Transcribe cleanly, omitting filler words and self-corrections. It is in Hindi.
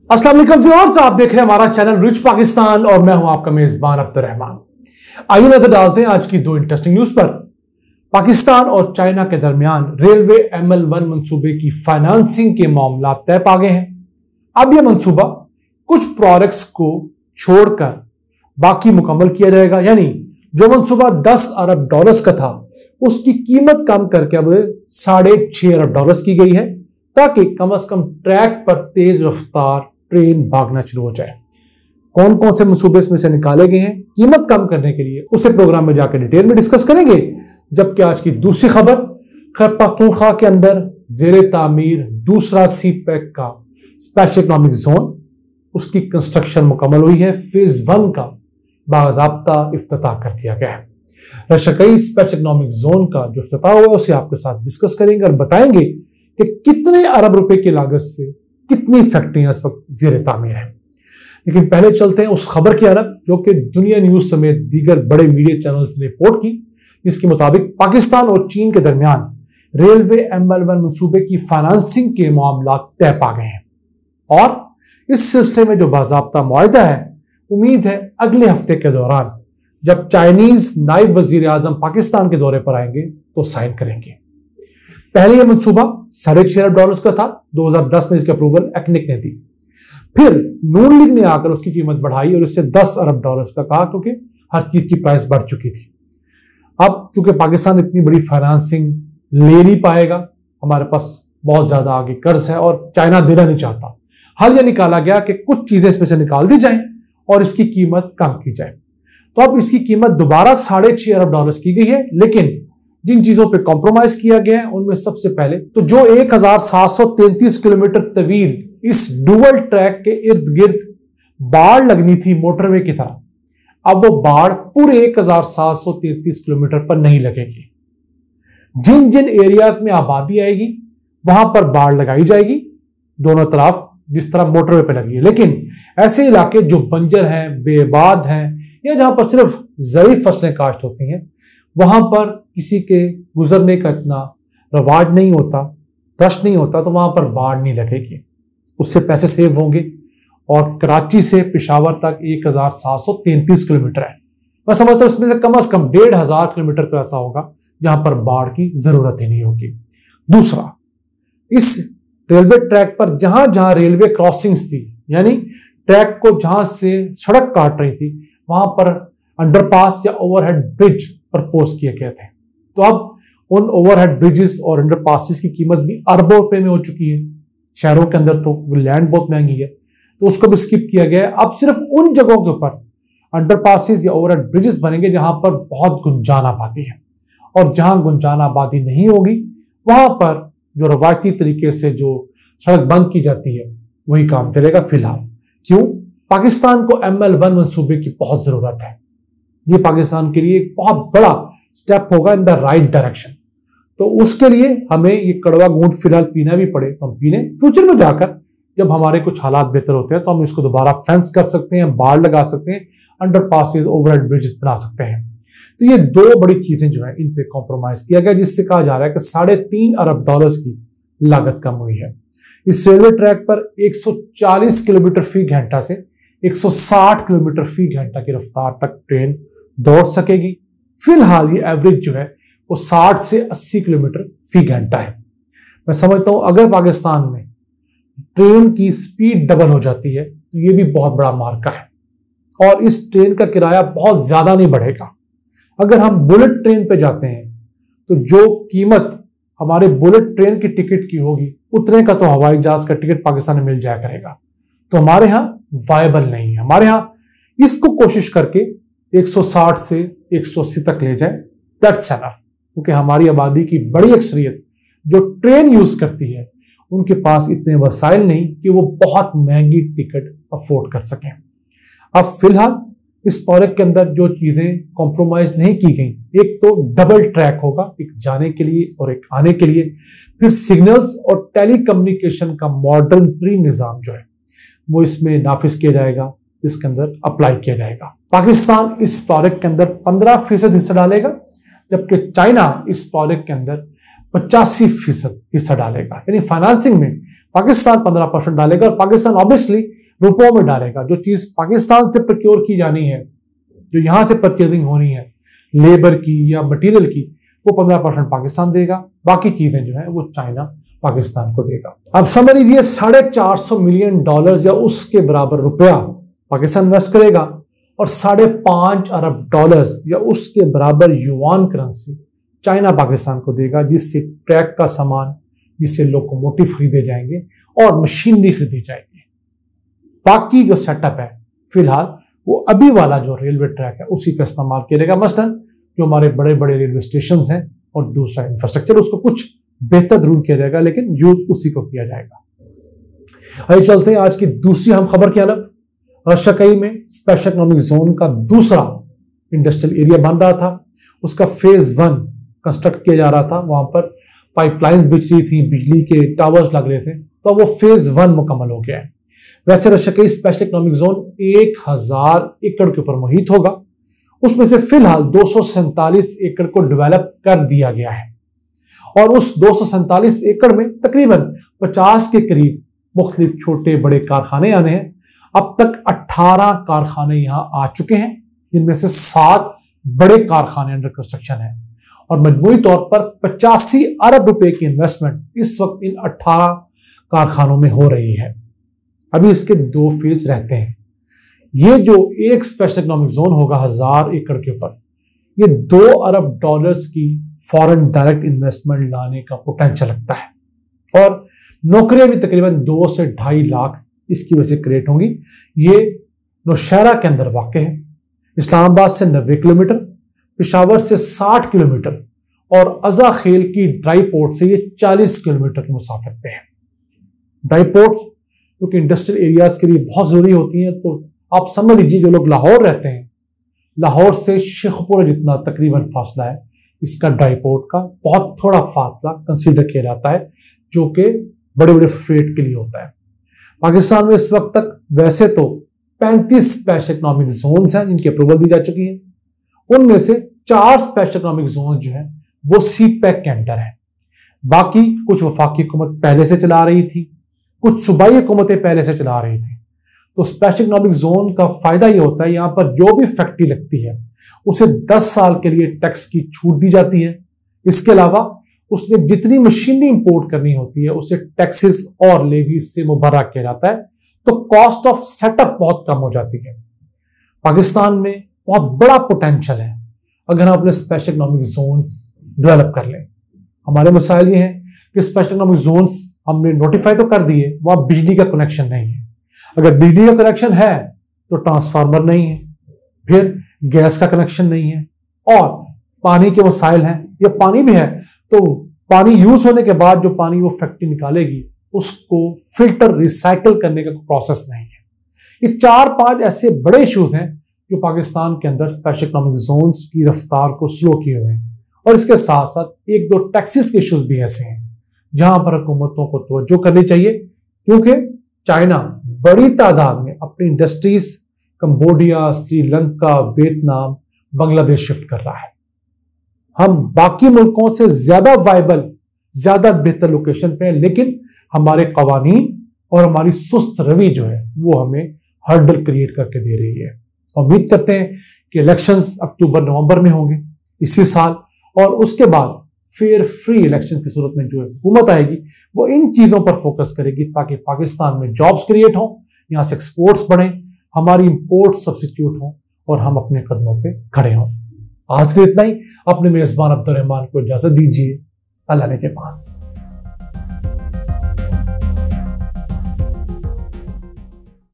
अस्सलाम वालेकुम व्यूअर्स, आप देख रहे हैं हमारा चैनल रिच पाकिस्तान और मैं हूं आपका मेजबान अब्दुर्रहमान। आइए नजर डालते हैं आज की दो इंटरेस्टिंग न्यूज पर। पाकिस्तान और चाइना के दरमियान रेलवे ML1 मंसूबे की फाइनेंसिंग के मामला तय पा गए हैं। अब यह मंसूबा कुछ प्रोडक्ट्स को छोड़कर बाकी मुकम्मल किया जाएगा, यानी जो मंसूबा $10 अरब का था उसकी कीमत कम करके अब $6.5 अरब की गई है, ताकि कम से कम ट्रैक पर तेज रफ्तार ट्रेन भागना शुरू हो जाए। कौन कौन से मंसूबे इसमें से निकाले गए हैं कीमत कम करने के लिए, उसे प्रोग्राम में जाकर डिटेल में डिस्कस करेंगे। जबकि आज की दूसरी खबर, खैबर पख्तूनख्वा के अंदर जेरे तामीर दूसरा CPEC का स्पेशल इकोनॉमिक जोन, उसकी कंस्ट्रक्शन मुकम्मल हुई है। फेज 1 का बाज़ाब्ता इफ्तिताह कर दिया गया है। रशकई स्पेशल इकोनॉमिक जोन का जो इफ्तिताह हुआ है उसे आपके साथ डिस्कस करेंगे और बताएंगे कि कितने अरब रुपए की लागत से कितनी फैक्ट्रियां इस वक्त ज़ेरे तामीर हैं। लेकिन पहले चलते हैं उस खबर की तरफ जो कि दुनिया न्यूज समेत दीगर बड़े मीडिया चैनल्स ने रिपोर्ट की, जिसके मुताबिक पाकिस्तान और चीन के दरमियान रेलवे ML1 मंसूबे की फाइनेंसिंग के मामला तय पा गए हैं और इस सिलसिले में जो बाज़ाब्ता मुआहदा है, उम्मीद है अगले हफ्ते के दौरान जब चाइनीज नायब वजीर आजम पाकिस्तान के दौरे पर आएंगे तो साइन करेंगे। पहले यह मंसूबा $6.5 अरब का था, 2010 में इसकी अप्रूवल एक्निक ने दी। फिर नून लीग ने आकर उसकी कीमत बढ़ाई और इससे $10 अरब का कहा, क्योंकि हर चीज की प्राइस बढ़ चुकी थी। अब चूंकि पाकिस्तान इतनी बड़ी फाइनेंसिंग ले नहीं पाएगा, हमारे पास बहुत ज्यादा आगे कर्ज है और चाइना देना नहीं चाहता, हल यह निकाला गया कि कुछ चीजें इसमें से निकाल दी जाएं और इसकी कीमत कम की जाए। तो अब इसकी कीमत दोबारा $6.5 अरब की गई है, लेकिन जिन चीजों पे कॉम्प्रोमाइज किया गया है उनमें सबसे पहले तो जो 1733 किलोमीटर तवील इस डुअल ट्रैक के इर्द गिर्द बाड़ लगनी थी मोटरवे की तरह, अब वो बाड़ पूरे 1733 किलोमीटर पर नहीं लगेगी। जिन जिन एरियाज में आबादी आएगी वहां पर बाड़ लगाई जाएगी दोनों तरफ, जिस तरह मोटरवे पे लगी है। लेकिन ऐसे इलाके जो बंजर हैं, बेआबाद हैं या जहां पर सिर्फ ज़रूरी फसलें काश्त होती हैं, वहां पर किसी के गुजरने का इतना रवाज नहीं होता, रश नहीं होता, तो वहां पर बाढ़ नहीं लगेगी, उससे पैसे सेव होंगे। और कराची से पेशावर तक 1733 किलोमीटर है। मैं समझता हूं इसमें से कम 1500 किलोमीटर तो ऐसा होगा जहां पर बाढ़ की जरूरत ही नहीं होगी। दूसरा, इस रेलवे ट्रैक पर जहां जहां रेलवे क्रॉसिंग्स थी, यानी ट्रैक को जहां से सड़क काट रही थी, वहां पर अंडरपास या ओवरहेड ब्रिज प्रपोज किए गए थे। तो अब उन ओवरहेड ब्रिजेस और अंडरपासेस की कीमत भी अरबों रुपए में हो चुकी है। शहरों के अंदर तो लैंड बहुत महंगी है, तो उसको भी स्किप किया गया है। अब सिर्फ उन जगहों के ऊपर अंडरपासेस या ओवरहेड ब्रिजेस बनेंगे जहां पर बहुत गुंजान आबादी है, और जहां गुंजान आबादी नहीं होगी वहां पर जो रवायती तरीके से जो सड़क बंद की जाती है वही काम चलेगा फिलहाल। क्यों? पाकिस्तान को ML1 मंसूबे की बहुत जरूरत है। ये पाकिस्तान के लिए एक बहुत बड़ा स्टेप होगा इन द राइट डायरेक्शन। तो उसके लिए हमें ये कड़वा घूंट फिलहाल पीना भी पड़े तो हम पीने, फ्यूचर में जाकर जब हमारे कुछ हालात बेहतर होते हैं तो हम इसको दोबारा फेंस कर सकते हैं, बाड़ लगा सकते हैं, अंडरपासेस, ओवरहेड ब्रिजेस बना सकते हैं। तो ये दो बड़ी चीजें जो है इन पे कॉम्प्रोमाइज किया गया, जिससे कहा जा रहा है कि $3.5 अरब की लागत कम हुई है। इस रेलवे ट्रैक पर 140 किलोमीटर फी घंटा से 160 किलोमीटर फी घंटा की रफ्तार तक ट्रेन दौड़ सकेगी। फिलहाल ये एवरेज जो है वो 60 से 80 किलोमीटर फी घंटा है। मैं समझता हूं अगर पाकिस्तान में ट्रेन की स्पीड डबल हो जाती है तो ये भी बहुत बड़ा मार्का है और इस ट्रेन का किराया बहुत ज्यादा नहीं बढ़ेगा। अगर हम बुलेट ट्रेन पे जाते हैं तो जो कीमत हमारे बुलेट ट्रेन की टिकट की होगी उतने का तो हवाई जहाज का टिकट पाकिस्तान में मिल जाया करेगा। तो हमारे यहाँ वायबल नहीं है। हमारे यहाँ इसको कोशिश करके 160 से 180 तक ले जाए, दैट्स एनफ। क्योंकि हमारी आबादी की बड़ी अक्सरियत जो ट्रेन यूज करती है उनके पास इतने वसाइल नहीं कि वो बहुत महंगी टिकट अफोर्ड कर सकें। अब फिलहाल इस प्रोजेक्ट के अंदर जो चीजें कॉम्प्रोमाइज नहीं की गई, एक तो डबल ट्रैक होगा, एक जाने के लिए और एक आने के लिए। फिर सिग्नल्स और टेलीकम्युनिकेशन का मॉडर्न ट्री निजाम जो है वो इसमें नाफिज किया जाएगा, इसके अंदर अप्लाई किया जाएगा। पाकिस्तान इस प्रोजेक्ट के अंदर 15% हिस्सा डालेगा, जबकि चाइना इस प्रोजेक्ट के अंदर 85% हिस्सा डालेगा। यानी फाइनेंसिंग में पाकिस्तान 15% डालेगा और पाकिस्तान ऑब्वियसली रुपयों में डालेगा। जो चीज पाकिस्तान से प्रोक्योर की जानी है, जो यहां से परचेजिंग होनी है लेबर की या मटेरियल की, वो 15% पाकिस्तान देगा। बाकी चीजें जो है वो चाइना पाकिस्तान को देगा। अब समझ लीजिए $450 मिलियन या उसके बराबर रुपया पाकिस्तान इन्वेस्ट करेगा और $5.5 अरब या उसके बराबर युआन करेंसी चाइना पाकिस्तान को देगा, जिससे ट्रैक का सामान, जिससे लोकोमोटिव खरीदे जाएंगे और मशीनरी खरीदी जाएगी। बाकी जो सेटअप है फिलहाल वो अभी वाला जो रेलवे ट्रैक है उसी का इस्तेमाल किया जाएगा। मसलन जो हमारे बड़े बड़े रेलवे स्टेशन हैं और दूसरा इंफ्रास्ट्रक्चर, उसको कुछ बेहतर जरूर किया जाएगा, लेकिन यूज उसी को किया जाएगा। आइए चलते हैं आज की दूसरी हम खबर की अलग। रशकई में स्पेशल इकोनॉमिक जोन का दूसरा इंडस्ट्रियल एरिया बन रहा था, उसका फेज 1 कंस्ट्रक्ट किया जा रहा था। वहां पर पाइपलाइंस बिछ रही थी, बिजली के टावर्स लग रहे थे, तो वो फेज 1 मुकम्मल हो गया है। वैसे रशकई स्पेशल इकोनॉमिक जोन 1000 एकड़ के ऊपर मुहित होगा, उसमें से फिलहाल 247 एकड़ को डेवलप कर दिया गया है और उस 247 एकड़ में तकरीबन 50 के करीब मुख्तलिफ छोटे बड़े कारखाने आने हैं। अब तक 18 कारखाने यहां आ चुके हैं, जिनमें से 7 बड़े कारखाने अंडर कंस्ट्रक्शन है और मजमूई तौर पर 85 अरब रुपए की इन्वेस्टमेंट इस वक्त इन 18 कारखानों में हो रही है। अभी इसके 2 फेज रहते हैं। ये जो एक स्पेशल इकोनॉमिक जोन होगा 1000 एकड़ के ऊपर, ये $2 अरब की फॉरेन डायरेक्ट इन्वेस्टमेंट लाने का पोटेंशियल लगता है और नौकरियां भी तकरीबन 2 से 2.5 लाख इसकी वजह से क्रिएट होंगी। ये नौशहरा के अंदर वाक़ है, इस्लामाबाद से 90 किलोमीटर, पेशावर से 60 किलोमीटर और अज़ा खेल की ड्राई पोर्ट से ये 40 किलोमीटर की मुसाफत पे है। ड्राई पोर्ट्स क्योंकि इंडस्ट्रियल एरियाज के लिए बहुत जरूरी होती हैं, तो आप समझ लीजिए जो लोग लाहौर रहते हैं, लाहौर से शेखपुरा जितना तकरीबन फासला है इसका ड्राई पोर्ट का, बहुत थोड़ा फासला कंसीडर किया जाता है जो कि बड़े बड़े फ्रेट के लिए होता है। पाकिस्तान में इस वक्त तक वैसे तो 35 स्पेशल इकोनॉमिक जोन्स हैं जिनकी अप्रूवल दी जा चुकी है। उनमें से 4 स्पेशल इकोनॉमिक जोन जो है वो सीपैक के अंडर है। बाकी कुछ वफाकी हुकूमत पहले से चला रही थी, कुछ सूबाई हुकूमतें पहले से चला रही थी। तो स्पेशल इकोनॉमिक जोन का फायदा ये होता है, यहाँ पर जो भी फैक्ट्री लगती है उसे 10 साल के लिए टैक्स की छूट दी जाती है। इसके अलावा उसने जितनी मशीनरी इंपोर्ट करनी होती है उसे टैक्सेस और लेवीज से मुबर्रा किया जाता है, तो कॉस्ट ऑफ सेटअप बहुत कम हो जाती है। पाकिस्तान में बहुत बड़ा पोटेंशियल है अगर हम अपने स्पेशल इकोनॉमिक जोन्स डेवलप कर लें। हमारे मसाइल ये हैं कि स्पेशल इकोनॉमिक जोन्स हमने नोटिफाई तो कर दिए, वहां बिजली का कनेक्शन नहीं है। अगर बिजली का कनेक्शन है तो ट्रांसफार्मर नहीं है, फिर गैस का कनेक्शन नहीं है और पानी के मसाइल हैं, या पानी भी है तो पानी यूज होने के बाद जो पानी वो फैक्ट्री निकालेगी उसको फिल्टर रिसाइकल करने का प्रोसेस नहीं है। ये 4-5 ऐसे बड़े इश्यूज हैं जो पाकिस्तान के अंदर स्पेशल इकोनॉमिक जोन्स की रफ्तार को स्लो किए हुए हैं। और इसके साथ साथ 1-2 टैक्सेस के इश्यूज भी ऐसे हैं जहां पर हुकूमतों को तवज्जो करनी चाहिए, क्योंकि चाइना बड़ी तादाद में अपनी industries Cambodia, Sri Lanka, Vietnam, Bangladesh shift कर रहा है। हम बाकी मुल्कों से ज्यादा वाइबल, ज्यादा बेहतर लोकेशन पे हैं, लेकिन हमारे कवानीन और हमारी सुस्त रवि जो है वो हमें हर्डल क्रिएट करके दे रही है। उम्मीद करते हैं कि इलेक्शंस अक्टूबर-नवंबर में होंगे इसी साल, और उसके बाद फेयर फ्री इलेक्शंस की सूरत में जो हुकूमत आएगी वो इन चीजों पर फोकस करेगी ताकि पाकिस्तान में जॉब्स क्रिएट हो, यहाँ से एक्सपोर्ट्स बढ़े, हमारी इंपोर्ट सब्सिट्यूट हो और हम अपने कदमों पे खड़े हों। आज के इतना ही। अपने मेजबान अब्दुल रहमान को इजाजत दीजिए। अल्लाह ने के बाद।